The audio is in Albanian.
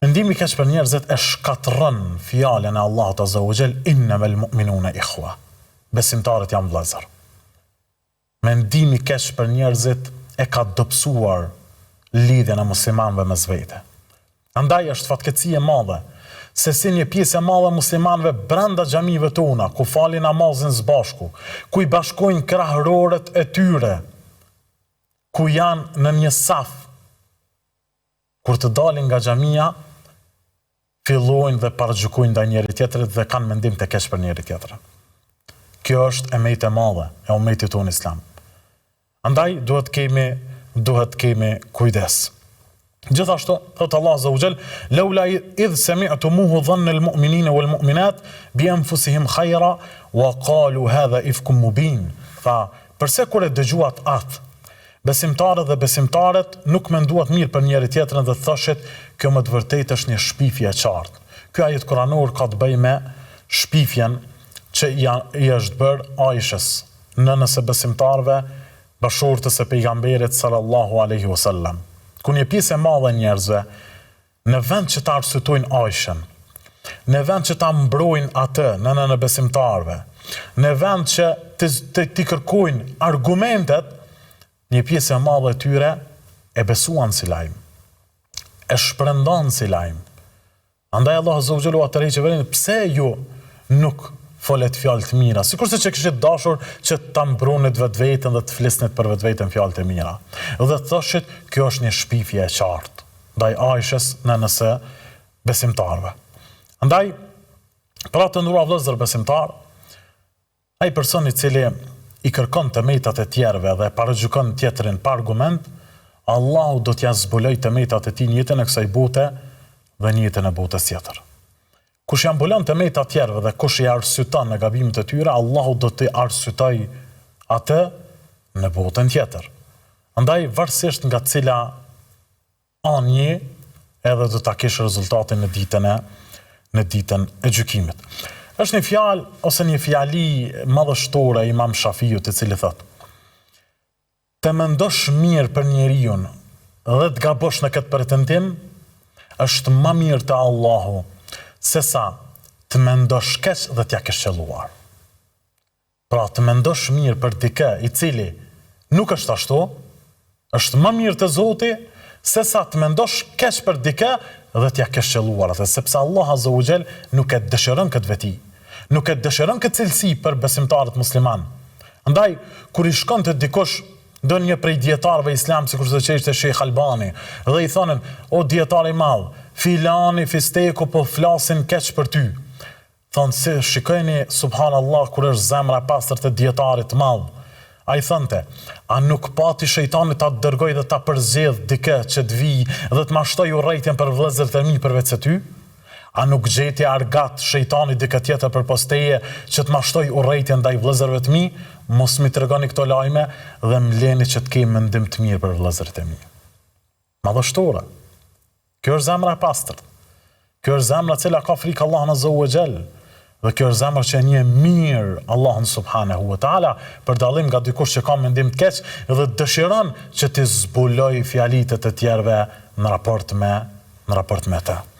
Mendimi keq për njerëzit e shkatërron fjalën e Allahut Azza wa Jall, innamal mu'minuna ikhwa. Besimtarët janë vëllezër. Mendimi keq për njerëzit e ka dobësuar lidhjen e muslimanëve mes vete. Andaj është fatkeqësi e madhe se si një pjesë e madhe muslimanëve brenda xhamive tona, ku falin namazin së bashku, ku i bashkojnë krahërorët e tyre, ku janë në një saf, kur të dalin nga xhamia, fillojnë dhe paragjykojnë ndaj njëri tjetrit dhe kanë mendim të keq për njëri tjetrin. Kjo është emet e madhe e umetit tonë islam. Andaj duhet kemi kujdes. Gjithashtu, thot Allah Azza wa Jall, laula idh sami'tumuhu dhanna al-mu'minina wal-mu'minat bi anfusihim khayra wa qalu hadha ifkum mubin. Tha, përse kur e dëgjuat atë, besimtarët dhe besimtarët nuk menduat mirë për njëri tjetrin dhe thoshet, kjo më të vërtetë është një shpifje e qartë. Ky ajet kuranor ka të bëjë me shpifjen që i është bërë Aishës, nënës e besimtarëve, bashortës e pejgamberit sallallahu alaihi wasallam. Ku një pjesë e madhe e njerëzve, në vend që ta arsytojnë Aishën, në vend që ta mbrojnë atë, nënën e besimtarëve, në vend që t'i kërkojnë argumentet, një pjesë e madhe e tyre e besuan si lajm, e shpërndan si lajm. Andaj Allah Azza wa Jall u atërheqë, pse ju nuk folet fjalë të mira, sikurse që kishit dashur që ta mbronit vetveten dhe të flisnit për vetveten fjalë të mira. Dhe thoshit, kjo është një shpifje e qartë ndaj Aishës, nënës së besimtarëve. Andaj, pra të nderuar vëllezër besimtar, ai person i cili i kërkon të metat e tjerëve dhe paragjykon tjetrin pa argument, Allahu do t'ja zbuloj të metat e tij në jetën e kësaj bote dhe në jetën e botës tjetër. Kush janë mbulon të metat tjerëve dhe kush i arsyeton në gabimet e tyre, Allahu do t'i arsyetoj atë në botën tjetër. Andaj, varësisht nga cila anje, edhe do ta kesh rezultatin në ditën e gjykimit. Është një fjalë ose një fjali madhështore e Imam Shafiut, i cili thotë: të mendosh mirë për njeriu dhe të gabosh në këtë pretendim, është më mirë te Allahu se sa të mendosh keq dhe t'ja kesh qelluar. Pra të mendosh mirë për dikë i cili nuk është ashtu, është më mirë te Zoti se sa të mendosh keq për dikë dhe t'ja kesh qelluar atë, sepse Allah Azza wa Jall nuk e dëshiron këtë veti, nuk e dëshiron këtë cilësi për besimtarët musliman. Andaj, kur i shkon të dikush do një prej dietarëve islam, sikurse që ishte Sheikh Albani, dhe i thonin, o dietar i madh, filani, fisteku po flasin keq për ty. Thonë, se shikojni, subhanallah, kur është zemra e pastër të dietarit madh. A i thënte, a nuk pati shejtani ta dërgoj dhe ta përzjedh dikë që të vi dhe të mashtoj urrejtjen për vëllezërit e mi përveç se ty? A nuk gjeti argat shejtani dikë tjetër për posteje që të mashtoj urrejtjen ndaj vëllezërve të mi? Mos mi tregoni këto lajme dhe më leni që të kem mendim të mirë për vëllezërit e mi. Madhështore. Kjo është zemra e pastër. Kjo është zemra cila ka frikë Allahun Azza wa Jall. Dhe kjo është zemra që një mirë Allahun subhanahu wa taala, për dallim nga dikush që ka mendim të keq dhe dëshiron që të zbuloj fjalitë të tjerëve në raport me të.